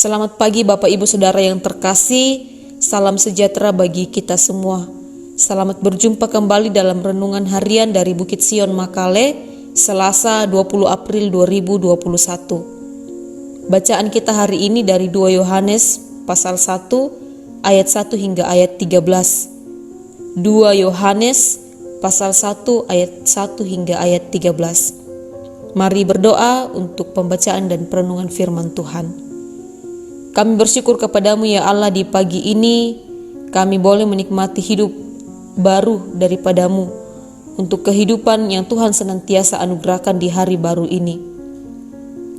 Selamat pagi Bapak Ibu Saudara yang terkasih, salam sejahtera bagi kita semua. Selamat berjumpa kembali dalam renungan harian dari Bukit Sion Makale, Selasa 20 April 2021. Bacaan kita hari ini dari 2 Yohanes pasal 1 ayat 1 hingga ayat 13. 2 Yohanes pasal 1 ayat 1 hingga ayat 13. Mari berdoa untuk pembacaan dan perenungan firman Tuhan. Kami bersyukur kepadamu ya Allah, di pagi ini kami boleh menikmati hidup baru daripadamu untuk kehidupan yang Tuhan senantiasa anugerahkan di hari baru ini.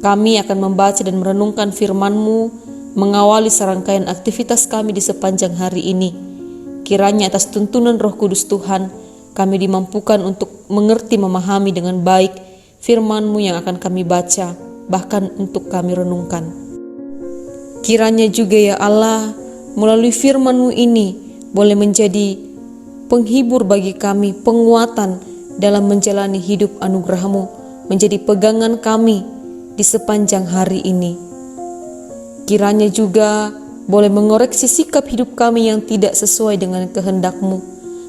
Kami akan membaca dan merenungkan firman-Mu, mengawali serangkaian aktivitas kami di sepanjang hari ini. Kiranya atas tuntunan Roh Kudus Tuhan, kami dimampukan untuk mengerti, memahami dengan baik firman-Mu yang akan kami baca, bahkan untuk kami renungkan. Kiranya juga ya Allah, melalui firman-Mu ini boleh menjadi penghibur bagi kami, penguatan dalam menjalani hidup anugerah-Mu, menjadi pegangan kami di sepanjang hari ini. Kiranya juga boleh mengoreksi sikap hidup kami yang tidak sesuai dengan kehendak-Mu,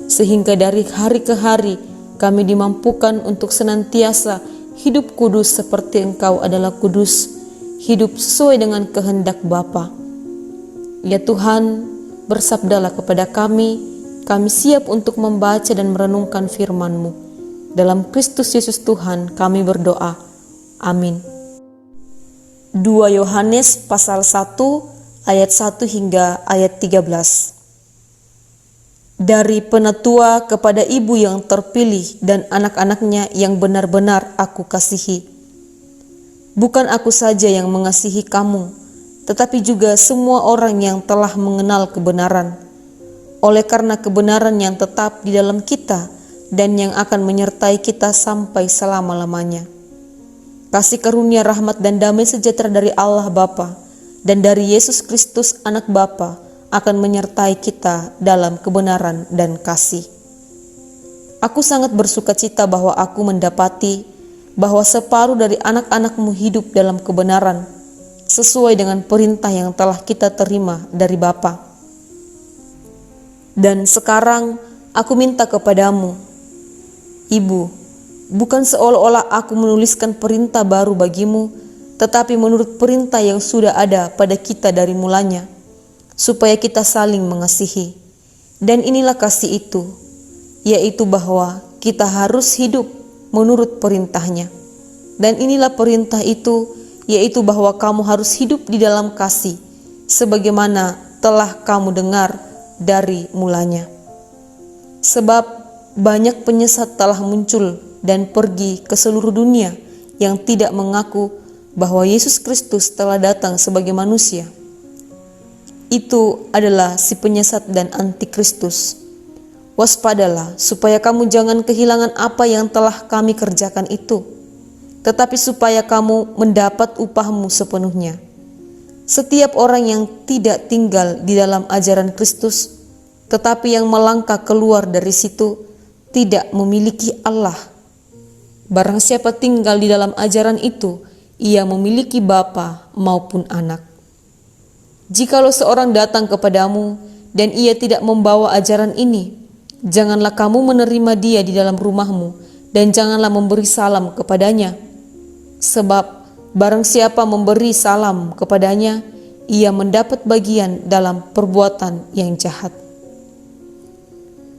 sehingga dari hari ke hari kami dimampukan untuk senantiasa hidup kudus seperti Engkau adalah kudus, hidup sesuai dengan kehendak Bapa. Ya Tuhan, bersabdalah kepada kami siap untuk membaca dan merenungkan firman-Mu. Dalam Kristus Yesus Tuhan kami berdoa. Amin. 2 Yohanes pasal 1 ayat 1 hingga ayat 13. Dari penatua kepada ibu yang terpilih dan anak-anaknya yang benar-benar aku kasihi. Bukan aku saja yang mengasihi kamu, tetapi juga semua orang yang telah mengenal kebenaran. Oleh karena kebenaran yang tetap di dalam kita dan yang akan menyertai kita sampai selama-lamanya. Kasih karunia, rahmat dan damai sejahtera dari Allah Bapa dan dari Yesus Kristus Anak Bapa akan menyertai kita dalam kebenaran dan kasih. Aku sangat bersukacita bahwa aku mendapati bahwa separuh dari anak-anak-Mu hidup dalam kebenaran, sesuai dengan perintah yang telah kita terima dari Bapa. Dan sekarang aku minta kepadamu, Ibu, bukan seolah-olah aku menuliskan perintah baru bagimu, tetapi menurut perintah yang sudah ada pada kita dari mulanya, supaya kita saling mengasihi. Dan inilah kasih itu, yaitu bahwa kita harus hidup menurut perintahnya. Dan inilah perintah itu, yaitu bahwa kamu harus hidup di dalam kasih, sebagaimana telah kamu dengar dari mulanya. Sebab banyak penyesat telah muncul dan pergi ke seluruh dunia yang tidak mengaku bahwa Yesus Kristus telah datang sebagai manusia. Itu adalah si penyesat dan antikristus. Waspadalah supaya kamu jangan kehilangan apa yang telah kami kerjakan itu, tetapi supaya kamu mendapat upahmu sepenuhnya. Setiap orang yang tidak tinggal di dalam ajaran Kristus, tetapi yang melangkah keluar dari situ, tidak memiliki Allah. Barang siapa tinggal di dalam ajaran itu, ia memiliki Bapa maupun Anak. Jikalau seorang datang kepadamu dan ia tidak membawa ajaran ini, janganlah kamu menerima dia di dalam rumahmu dan janganlah memberi salam kepadanya. Sebab barang siapa memberi salam kepadanya, ia mendapat bagian dalam perbuatan yang jahat.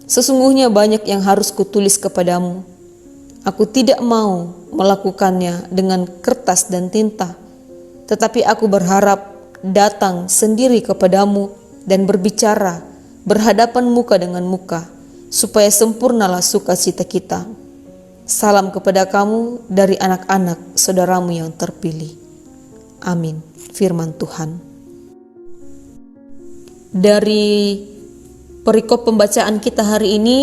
Sesungguhnya banyak yang harus kutulis kepadamu. Aku tidak mau melakukannya dengan kertas dan tinta, tetapi aku berharap datang sendiri kepadamu dan berbicara berhadapan muka dengan muka, supaya sempurnalah sukacita kita. Salam kepada kamu dari anak-anak saudaramu yang terpilih. Amin. Firman Tuhan. Dari perikop pembacaan kita hari ini,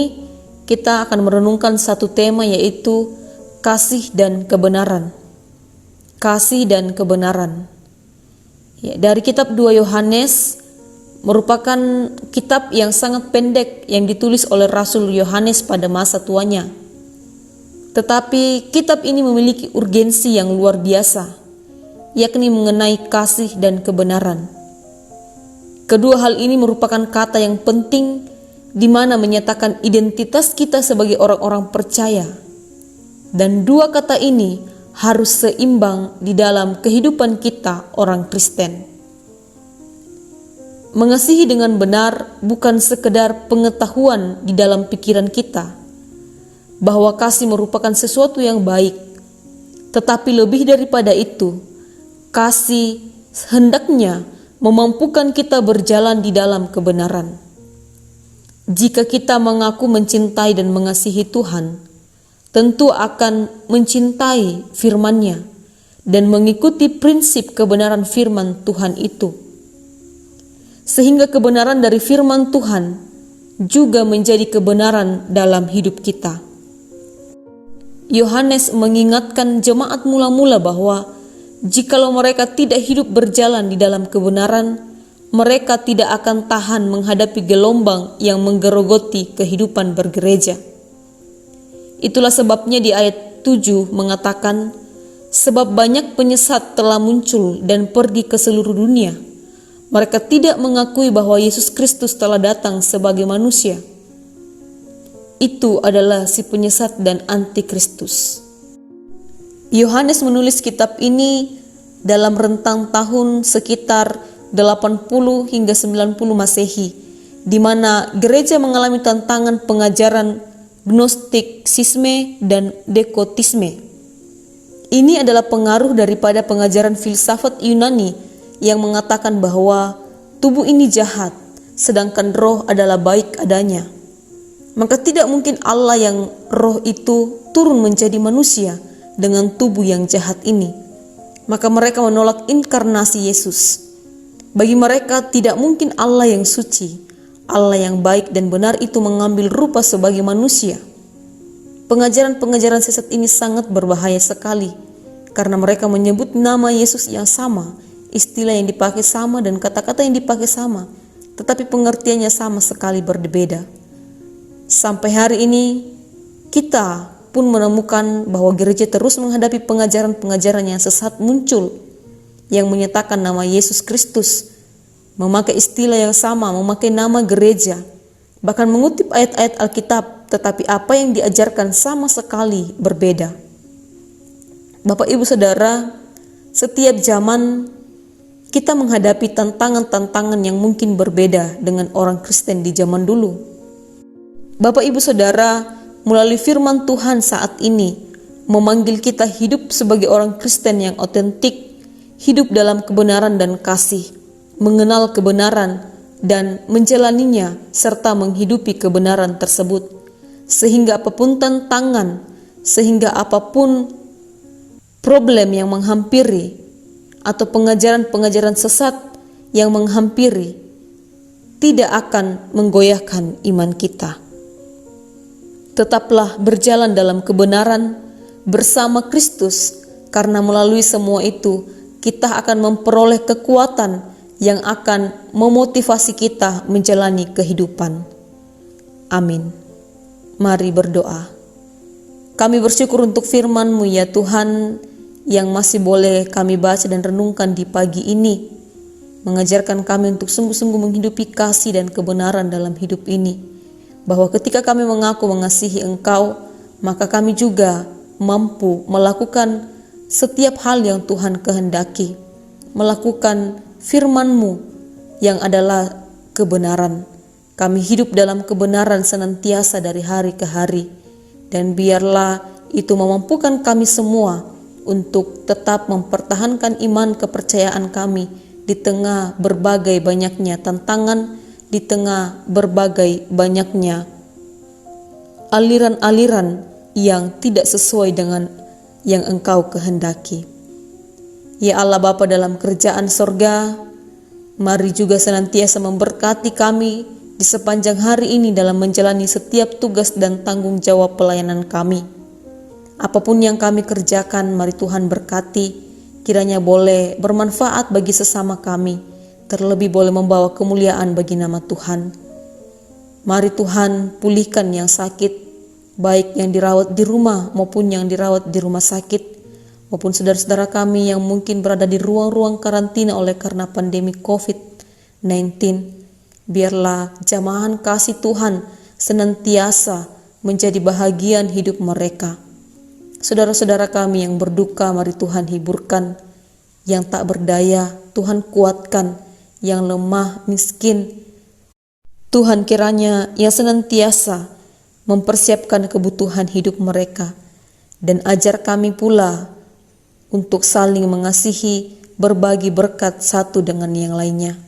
kita akan merenungkan satu tema, yaitu kasih dan kebenaran. Kasih dan kebenaran. Ya, dari kitab 2 Yohanes merupakan kitab yang sangat pendek yang ditulis oleh Rasul Yohanes pada masa tuanya. Tetapi kitab ini memiliki urgensi yang luar biasa, yakni mengenai kasih dan kebenaran. Kedua hal ini merupakan kata yang penting di mana menyatakan identitas kita sebagai orang-orang percaya. Dan dua kata ini harus seimbang di dalam kehidupan kita orang Kristen. Mengasihi dengan benar bukan sekedar pengetahuan di dalam pikiran kita bahwa kasih merupakan sesuatu yang baik, tetapi lebih daripada itu, kasih hendaknya memampukan kita berjalan di dalam kebenaran. Jika kita mengaku mencintai dan mengasihi Tuhan, tentu akan mencintai firman-Nya dan mengikuti prinsip kebenaran firman Tuhan itu. Sehingga kebenaran dari firman Tuhan juga menjadi kebenaran dalam hidup kita. Yohanes mengingatkan jemaat mula-mula bahwa jikalau mereka tidak hidup berjalan di dalam kebenaran, mereka tidak akan tahan menghadapi gelombang yang menggerogoti kehidupan bergereja. Itulah sebabnya di ayat 7 mengatakan, sebab banyak penyesat telah muncul dan pergi ke seluruh dunia. Mereka tidak mengakui bahwa Yesus Kristus telah datang sebagai manusia. Itu adalah si penyesat dan antikristus. Yohanes menulis kitab ini dalam rentang tahun sekitar 80 hingga 90 Masehi, di mana gereja mengalami tantangan pengajaran gnostisisme dan dekotisme. Ini adalah pengaruh daripada pengajaran filsafat Yunani yang mengatakan bahwa tubuh ini jahat, sedangkan roh adalah baik adanya. Maka tidak mungkin Allah yang roh itu turun menjadi manusia dengan tubuh yang jahat ini. Maka mereka menolak inkarnasi Yesus. Bagi mereka tidak mungkin Allah yang suci, Allah yang baik dan benar itu mengambil rupa sebagai manusia. Pengajaran-pengajaran sesat ini sangat berbahaya sekali, karena mereka menyebut nama Yesus yang sama, istilah yang dipakai sama dan kata-kata yang dipakai sama, tetapi pengertiannya sama sekali berbeda. Sampai hari ini, kita pun menemukan bahwa gereja terus menghadapi pengajaran-pengajaran yang sesat muncul, yang menyatakan nama Yesus Kristus, memakai istilah yang sama, memakai nama gereja, bahkan mengutip ayat-ayat Alkitab, tetapi apa yang diajarkan sama sekali berbeda. Bapak Ibu Saudara, setiap zaman kita menghadapi tantangan-tantangan yang mungkin berbeda dengan orang Kristen di zaman dulu. Bapak Ibu Saudara, melalui firman Tuhan saat ini memanggil kita hidup sebagai orang Kristen yang otentik, hidup dalam kebenaran dan kasih, mengenal kebenaran dan menjalaninya serta menghidupi kebenaran tersebut. Sehingga apapun tantangan, sehingga apapun problem yang menghampiri atau pengajaran-pengajaran sesat yang menghampiri, tidak akan menggoyahkan iman kita. Tetaplah berjalan dalam kebenaran bersama Kristus, karena melalui semua itu kita akan memperoleh kekuatan yang akan memotivasi kita menjalani kehidupan. Amin. Mari berdoa. Kami bersyukur untuk firman-Mu ya Tuhan, yang masih boleh kami baca dan renungkan di pagi ini, mengajarkan kami untuk sungguh-sungguh menghidupi kasih dan kebenaran dalam hidup ini, bahwa ketika kami mengaku mengasihi Engkau, maka kami juga mampu melakukan setiap hal yang Tuhan kehendaki, melakukan firman-Mu yang adalah kebenaran. Kami hidup dalam kebenaran senantiasa dari hari ke hari, dan biarlah itu memampukan kami semua untuk tetap mempertahankan iman kepercayaan kami di tengah berbagai banyaknya tantangan, di tengah berbagai banyaknya aliran-aliran yang tidak sesuai dengan yang Engkau kehendaki. Ya Allah Bapa dalam kerajaan sorga, mari juga senantiasa memberkati kami di sepanjang hari ini dalam menjalani setiap tugas dan tanggung jawab pelayanan kami. Apapun yang kami kerjakan, mari Tuhan berkati, kiranya boleh bermanfaat bagi sesama kami, terlebih boleh membawa kemuliaan bagi nama Tuhan. Mari Tuhan pulihkan yang sakit, baik yang dirawat di rumah maupun yang dirawat di rumah sakit. maupun saudara-saudara kami yang mungkin berada di ruang-ruang karantina oleh karena pandemi COVID-19. Biarlah jamahan kasih Tuhan senantiasa menjadi bahagian hidup mereka. Saudara-saudara kami yang berduka, mari Tuhan hiburkan. Yang tak berdaya, Tuhan kuatkan. Yang lemah, miskin, Tuhan kiranya yang senantiasa mempersiapkan kebutuhan hidup mereka. Dan ajar kami pula untuk saling mengasihi, berbagi berkat satu dengan yang lainnya.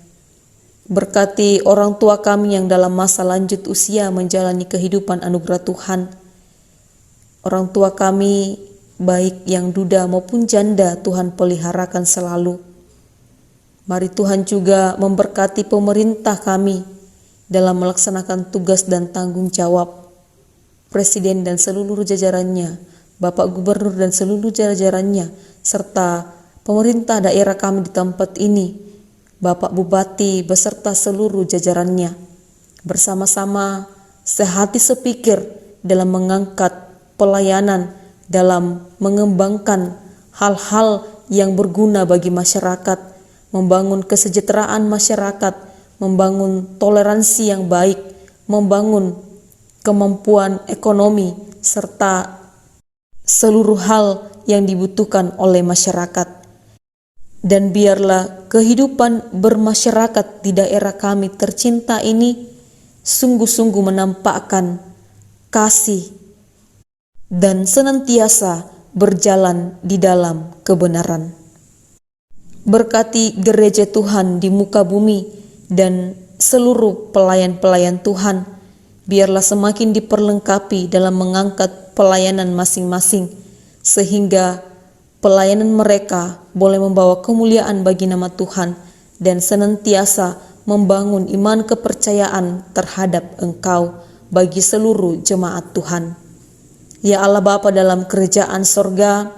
Berkati orang tua kami yang dalam masa lanjut usia menjalani kehidupan anugerah Tuhan. Orang tua kami, baik yang duda maupun janda, Tuhan peliharakan selalu. Mari Tuhan juga memberkati pemerintah kami dalam melaksanakan tugas dan tanggung jawab. Presiden dan seluruh jajarannya, Bapak Gubernur dan seluruh jajarannya, serta pemerintah daerah kami di tempat ini, Bapak Bupati beserta seluruh jajarannya, bersama-sama sehati sepikir dalam mengangkat pelayanan, dalam mengembangkan hal-hal yang berguna bagi masyarakat, membangun kesejahteraan masyarakat, membangun toleransi yang baik, membangun kemampuan ekonomi, serta seluruh hal yang dibutuhkan oleh masyarakat. Dan biarlah kehidupan bermasyarakat di daerah kami tercinta ini sungguh-sungguh menampakkan kasih dan senantiasa berjalan di dalam kebenaran. Berkati gereja Tuhan di muka bumi dan seluruh pelayan-pelayan Tuhan, biarlah semakin diperlengkapi dalam mengangkat pelayanan masing-masing, sehingga pelayanan mereka boleh membawa kemuliaan bagi nama Tuhan dan senantiasa membangun iman kepercayaan terhadap Engkau bagi seluruh jemaat Tuhan. Ya Allah Bapa dalam kerajaan sorga,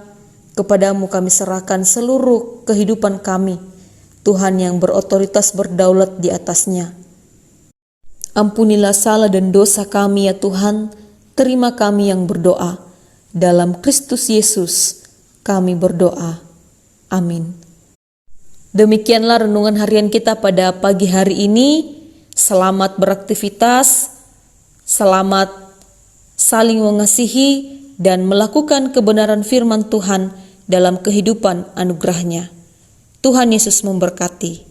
kepadamu kami serahkan seluruh kehidupan kami, Tuhan yang berotoritas berdaulat di atasnya. Ampunilah salah dan dosa kami ya Tuhan, terima kami yang berdoa. Dalam Kristus Yesus kami berdoa. Amin. Demikianlah renungan harian kita pada pagi hari ini. Selamat beraktivitas, selamat saling mengasihi dan melakukan kebenaran firman Tuhan dalam kehidupan anugerahnya. Tuhan Yesus memberkati.